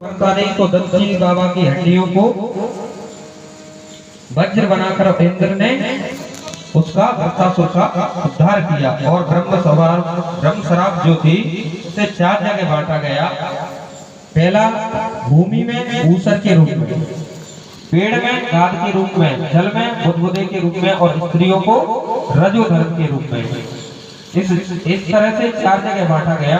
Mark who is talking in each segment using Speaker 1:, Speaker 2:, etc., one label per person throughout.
Speaker 1: पता नहीं तो दत्त जी बाबा की हड्डियों को वज्र बनाकर इंद्र ने उसका वृत्तासुर का उद्धार किया और ब्रह्म शराब जो थी उसे 4 जगह बांटा गया। पहला भूमि में ऊसर के रूप में, पेड़ में गाद के रूप में, जल में बुदबुदे के रूप में और स्त्रियों को रजोधर्म के रूप में। इस तरह से 4 जगह बांटा गया।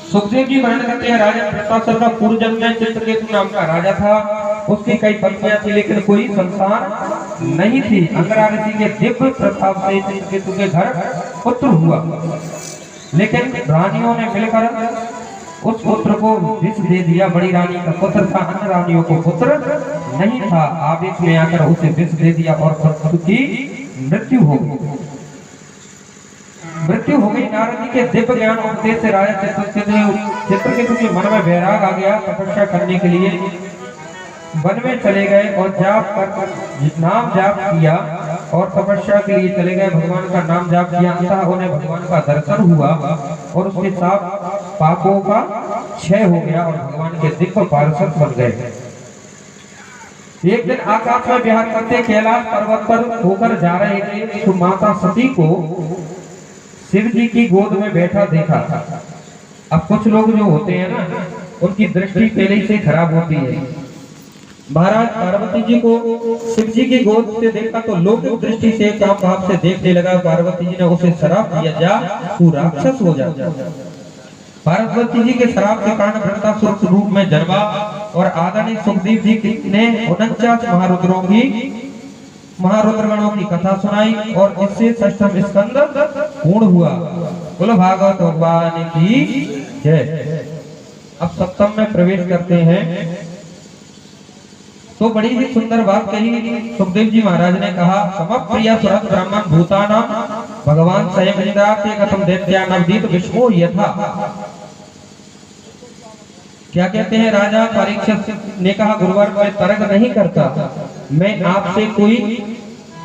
Speaker 1: सुखदेव जी वर्णन करते हैं राजा वृत्तासुर का पूर्व जन्म में चित्रकेतु नाम का राजा था। उसकी कई पत्नियां थी लेकिन कोई संतान नहीं थी। अंगरा ऋषि के दिव्य प्रताप से चित्रकेतु के घर पुत्र हुआ, लेकिन रानियों ने मिलकर उस पुत्र को विष दे दिया। बड़ी रानी का पुत्र था, अन्य रानियों को पुत्र नहीं था। आवेश में आकर उसे विष दे दिया और पुत्र की मृत्यु हो गई। नारद जी के दिव्य ज्ञान उपदेश से राजा चित्रकेतु के मन में वैराग आ गया। तपस्या करने के लिए वन में चले गए और नाम जाप किया और तपस्या के लिए चले गए। भगवान का नाम जाप किया, अंततः उन्हें भगवान का दर्शन हुआ और उसके साथ पापों का क्षय हो गया और भगवान के दिव्य पार्षद बन गए। एक दिन आकाश में विहार करते कैलाश पर्वत पर होकर जा रहे थे तो माता सती को शिव जी की गोद में बैठा देखा। अब कुछ लोग जो होते हैं ना, उनकी दृष्टि पहले ही से खराब होती है। महाराज पार्वती जी को शिव जी की गोद से देखा तो लौकिक दृष्टि से काम भाव से देखने लगा। पार्वती जी ने उसे श्राप दिया, जा तू राक्षस हो जा। पार्वती जी के श्राप के कारण वृत्तासुर रूप में जन्मा और आदरणीय सुखदेव जी ने 49 महारुद्रगणों की कथा सुनाई और इससे 6वां स्कंद पूर्ण हुआ। बोलो भागवत भगवान की जय। अब 7वां में प्रवेश करते हैं तो बड़ी ही सुंदर बात कही सुखदेव जी महाराज ने कहा, समप्रिया सुरत ब्राह्मण भूतानां भगवान स्वयं इंद्राते कथम दैत्या नवदीत विष्णु यथा। क्या कहते हैं राजा परीक्षित ने कहा, गुरुवर मैं तर्क नहीं करता, मैं आपसे कोई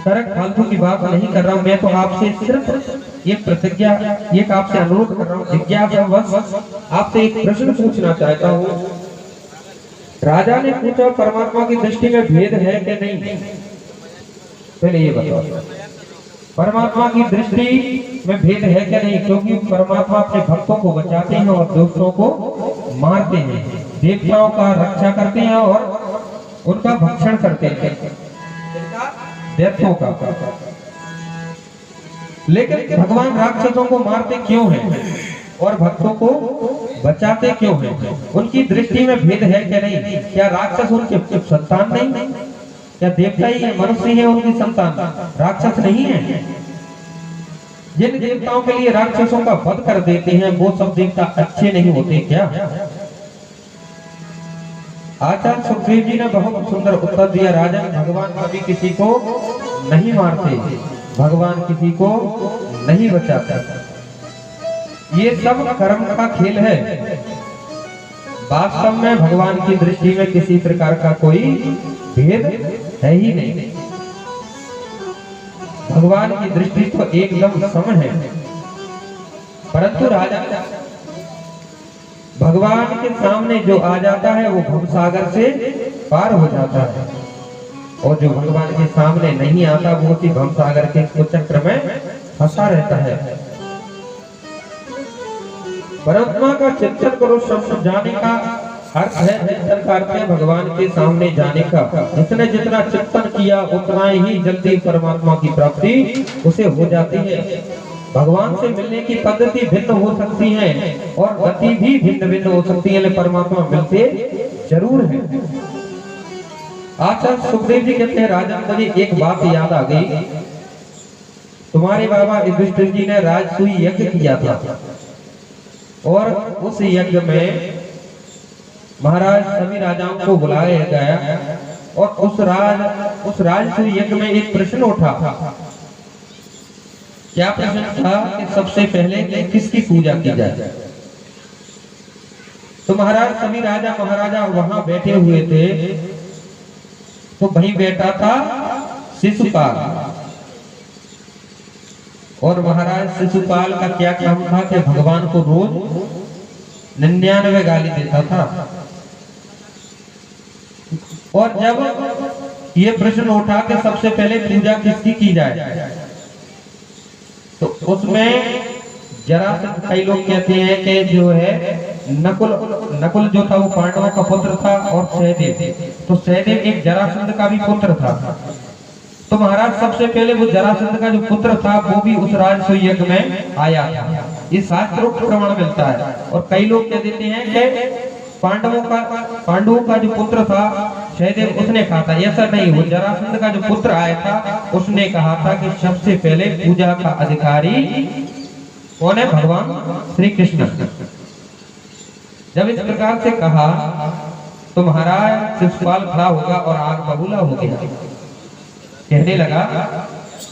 Speaker 1: तर्क फालतू की बात नहीं कर रहा हूं। मैं तो आपसे सिर्फ एक प्रतिज्ञा, एक आपसे अनुरोध कर रहा हूं, जिज्ञासावश आपसे एक प्रश्न पूछना चाहता हूं। राजा ने पूछा, परमात्मा की दृष्टि में भेद है कि नहीं? पहले ये बताओ, परमात्मा की दृष्टि में भेद है क्या नहीं? क्योंकि परमात्मा अपने भक्तों को बचाते हैं और दुष्टों को मारते हैं, देवताओं का रक्षा करते हैं और उनका भक्षण करते हैं, दैत्यों का। लेकिन भगवान राक्षसों को मारते क्यों हैं और भक्तों को बचाते क्यों हैं? उनकी दृष्टि में भेद है क्या नहीं? क्या राक्षस उनके संतान नहीं? क्या देवता ही है, मनुष्य है उनकी संतान, राक्षस नहीं है? जिन देवताओं के लिए राक्षसों का वध कर देते हैं वो सब देवता अच्छे नहीं होते क्या? आचार्य सुखदेव जी ने बहुत सुंदर उत्तर दिया, राजन भगवान कभी किसी को नहीं मारते, भगवान किसी को नहीं बचाते, ये सब कर्म का खेल है। वास्तव में भगवान की दृष्टि में किसी प्रकार का कोई भेद है ही नहीं। भगवान की दृष्टि तो एकदम सम है। परंतु राजा भगवान के सामने जो आ जाता है वो भवसागर से पार हो जाता है और जो भगवान के सामने नहीं आता वो उसी भवसागर के कुचक्र में फंसा रहता है। परमात्मा का चिंतन करो, शब्द जाने का अर्थ है, चिंतन का अर्थ है भगवान के सामने जाने का। जिसने जितना चिंतन किया उतना ही जल्दी परमात्मा की प्राप्ति उसे हो जाती है। भगवान से मिलने की पद्धति भिन्न हो सकती है और गति भी भिन्न भिन्न हो सकती है, लेकिन परमात्मा मिलते जरूर है। आचार्य सुखदेव जी कहते हैं, राजन मुझे एक बात याद आ गई, तुम्हारे बाबा युधिष्ठिर जी ने राजसूय यज्ञ किया था और उस यज्ञ में महाराज सभी राजाओं को बुलाया गया और उस राजसूय यज्ञ में एक प्रश्न उठा। क्या प्रश्न था कि सबसे पहले किसकी पूजा की जाए? तो महाराज सभी राजा महाराजा वहां बैठे हुए थे, तो वहीं बैठा था शिशुपाल और महाराज शिशुपाल का क्या काम था कि भगवान को रोज 99 गाली देता था। और जब ये प्रश्न उठा कि सबसे पहले पूजा किसकी की जाए, तो उसमें जरासंध, कई लोग कहते हैं कि जो है नकुल जो था वो पांडवों का पुत्र था, और सहदेव, तो सहदेव एक जरासंध का भी पुत्र था। तो महाराज सबसे पहले वो जरासंध का जो पुत्र था वो भी उस राजसूय यज्ञ में आया था, ये शास्त्रोक्त प्रमाण मिलता है। और कई लोग कह देते हैं कि पांडवों का जो पुत्र था सहदेव, उसने कहा था, ऐसा नहीं, वो जरासंध का जो पुत्र आया था उसने कहा था कि सबसे पहले पूजा का अधिकारी कौन है, भगवान श्री कृष्ण। जब इस प्रकार से कहा तो महाराज शिशुपाल खड़ा होगा और आग बबूला हो गया, कहने लगा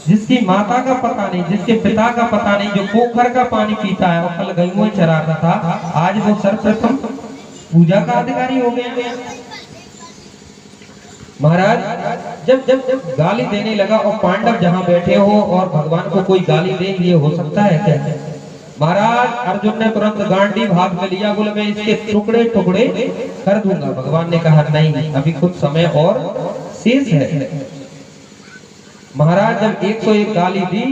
Speaker 1: जिसकी माता का पता नहीं, जिसके पिता का पता नहीं, जो पोखर का पानी पीता है और कल गईयों चराता था, आज वो सर्वप्रथम पूजा का अधिकारी हो गया। महाराज जब जब जब गाली देने लगा, और पांडव जहां बैठे हो और भगवान को कोई गाली दे, ये हो सकता है क्या? महाराज अर्जुन ने तुरंत गांडीव हाथ में लिया, बोले मैं इसके टुकड़े टुकड़े कर दूंगा। भगवान ने कहा नहीं, अभी कुछ समय और शेष है। महाराज जब 101 गाली दी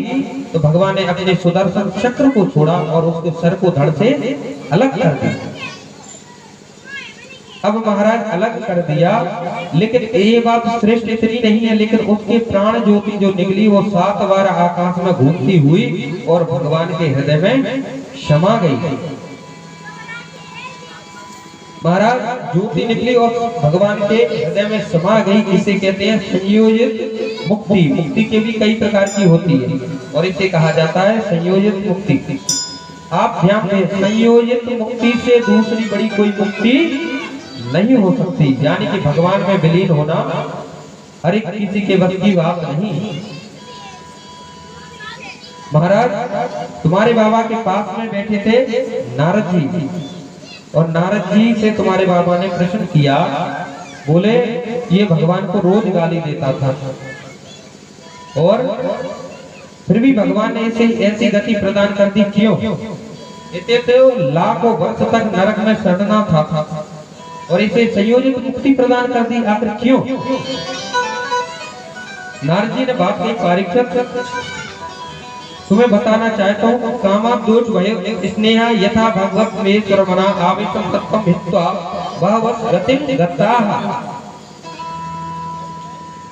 Speaker 1: तो भगवान ने अपने सुदर्शन चक्र को छोड़ा और उसके सर को धड़ से अलग कर दिया। अब महाराज अलग कर दिया, लेकिन ये बात श्रेष्ठ इतनी नहीं है, लेकिन उसके प्राण ज्योति जो निकली वो 7 बार आकाश में घूमती हुई और भगवान के हृदय में समा गई। महाराज ज्योति निकली और भगवान के हृदय में समा गई, इसे कहते हैं संयोजित मुक्ति। मुक्ति के भी कई प्रकार की होती है और इसे कहा जाता है संयोजित मुक्ति। आप ध्यान दें, संयोजित मुक्ति से दूसरी बड़ी कोई मुक्ति नहीं हो सकती, यानी कि भगवान में विलीन होना हर एक किसी के बस की बात नहीं। महाराज तुम्हारे बाबा के पास में बैठे थे नारद जी, और नारद जी से तुम्हारे बाबा ने प्रश्न किया, बोले ये भगवान को रोज गाली देता था और फिर भी भगवान ने इसे ऐसी गति प्रदान कर दी, क्यों? इतने तो लाखों वर्ष तक नरक में सड़ना था और इसे संयोजित मुक्ति प्रदान कर दी, आखिर क्यों? नारद जी ने बात की, परीक्षित तुम्हें बताना चाहता हूँ, कामाप दोष भय स्नेहा यथा भगवत में सर्वना आवेशम तत्वम हित्वा बहवस गतिम गताः।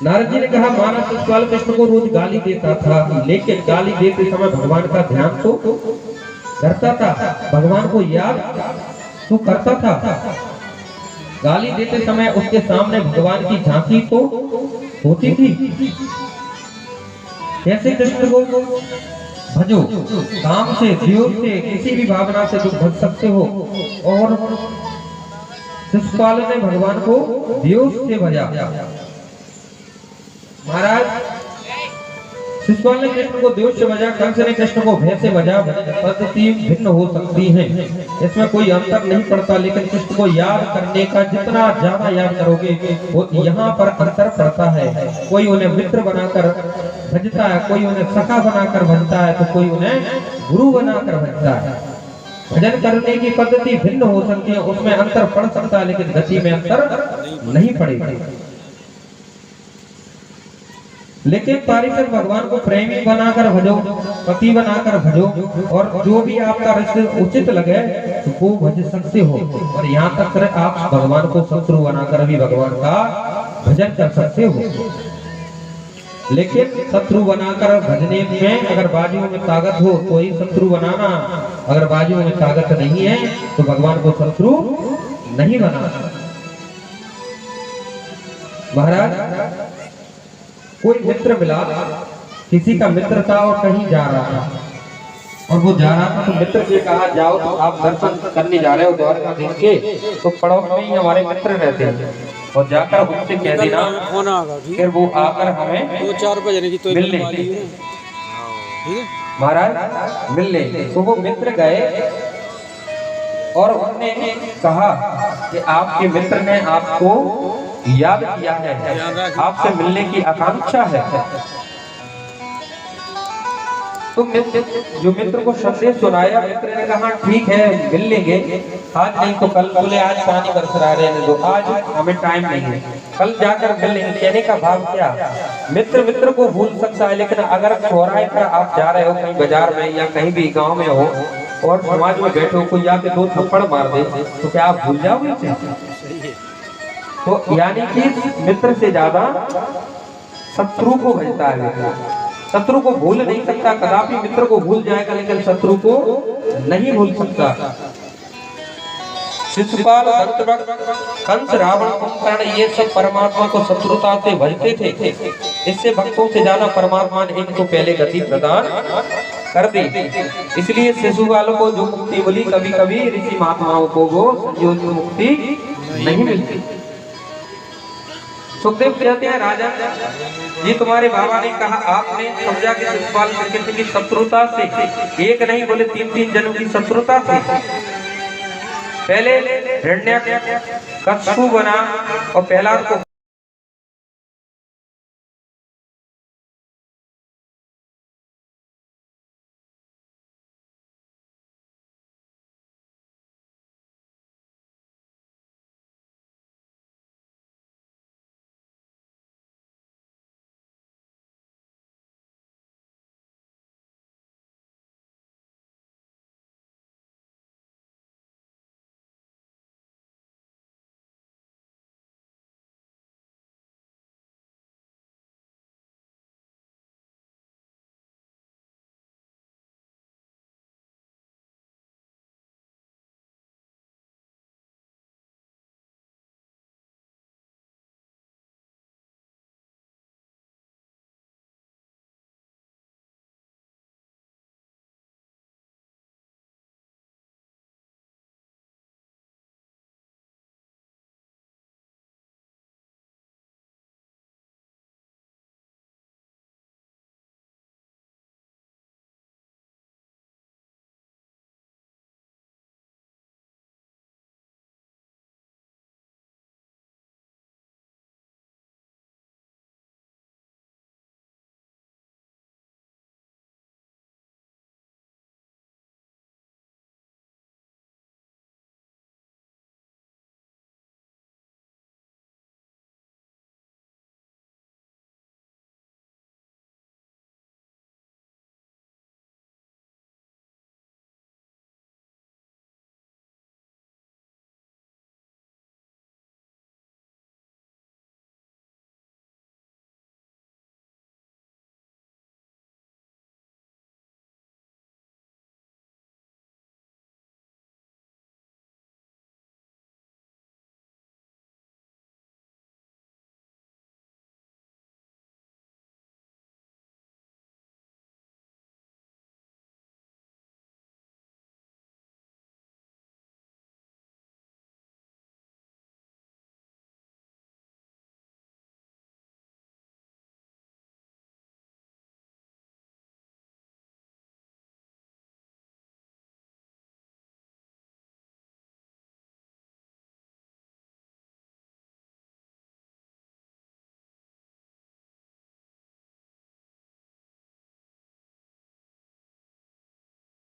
Speaker 1: नारद जी ने कहा, मानव शिशुपाल कृष्ण को रोज गाली देता था, लेकिन गाली देते समय भगवान का ध्यान तो करता था, भगवान को याद तो करता था। गाली देते समय उसके सामने भगवान की झांकी तो होती थी। कैसे कृष्ण को भजो, काम से, ध्योग से, किसी भी भावना से तुम भज सकते हो। और शिशुपाल ने भगवान को ध्योग से भजा। महाराज शिशुपाल ने कृष्ण को ध्योग से भजा, कंस ने कृष्ण को भय से भजा। पद्धति भिन्न हो सकती है, इसमें कोई अंतर नहीं पड़ता, लेकिन कृष्ण को याद करने का जितना ज्यादा याद करोगे वो यहाँ पर अंतर पड़ता है। कोई उन्हें मित्र बनाकर भजता है, कोई उन्हें सखा बनाकर भजता है, तो कोई उन्हें गुरु बनाकर भजता है। भजन करने की पद्धति भिन्न हो सकती है, उसमें अंतर पड़ सकता है, लेकिन गति में अंतर नहीं पड़ेगा। लेकिन पारिषद भगवान को प्रेमी बनाकर भजो, पति बनाकर भजो, और जो भी आपका रिश्ते उचित लगे तो वो भज सकते हो। और यहाँ तक आप भगवान को शत्रु बनाकर भी भगवान का भजन कर सकते हो। लेकिन शत्रु बनाकर भजने में अगर बाजुओं में ताकत हो तो ही शत्रु बनाना, अगर बाजुओं में ताकत नहीं है तो भगवान को शत्रु नहीं बनाना। महाराज कोई मित्र मिला, किसी का मित्र था और कहीं जा रहा था, और वो जा रहा था तो मित्र से कहा, जाओ तो आप दर्शन करने जा रहे हो द्वारका देख के, तो पड़ोस में ही हमारे मित्र रहते हैं और जाकर उनसे कह देना, फिर वो आकर हमें
Speaker 2: 2-4 रुपए तो
Speaker 1: मिल लेंगे। महाराज मिल लेंगे। तो वो मित्र गए और उन्होंने कहा कि आपके मित्र ने आपको याद किया है, आपसे मिलने की आकांक्षा है। तो जो मित्र को संदेश सुनाया, मित्र ने कहा ठीक है मिल लेंगे, आज नहीं तो कल, बोले आज पानी बरस रहा है, तो आज हमें टाइम नहीं है। कल जाकर मिल लेंगे। कहने का भाव क्या, मित्र मित्र को भूल सकता है, लेकिन अगर चौराहे पर आप जा रहे हो कहीं बाजार में या कहीं भी गांव में हो और समाज में बैठे हो, कोई आके 2 थप्पड़ मार दे तो क्या आप भूल जाओगे? तो यानी कि मित्र से ज्यादा शत्रु को भजता है व्यक्ति। शत्रु को भूल नहीं सकता, कदापि मित्र को भूल जाएगा लेकिन शत्रु को नहीं भूल सकता। शिशुपाल, दंतवक्र, कंस, रावण, कुंभकर्ण ये सब परमात्मा को शत्रुता से भजते थे। इससे भक्तों से ज्यादा परमात्मा ने इनको पहले गति प्रदान कर दी। इसलिए शिशुपाल को जो मुक्ति मिली, कभी कभी ऋषि महात्माओं को वो संयोग मुक्ति नहीं मिलती। सुखदेव कहते हैं, राजा जी तुम्हारे बाबा ने कहा, आपने समझा कि शिशुपाल कृष्ण की शत्रुता से, एक नहीं बोले 3-3 जन्म की शत्रुता से। पहले हिरण्यकशिपु बना और प्रहलाद को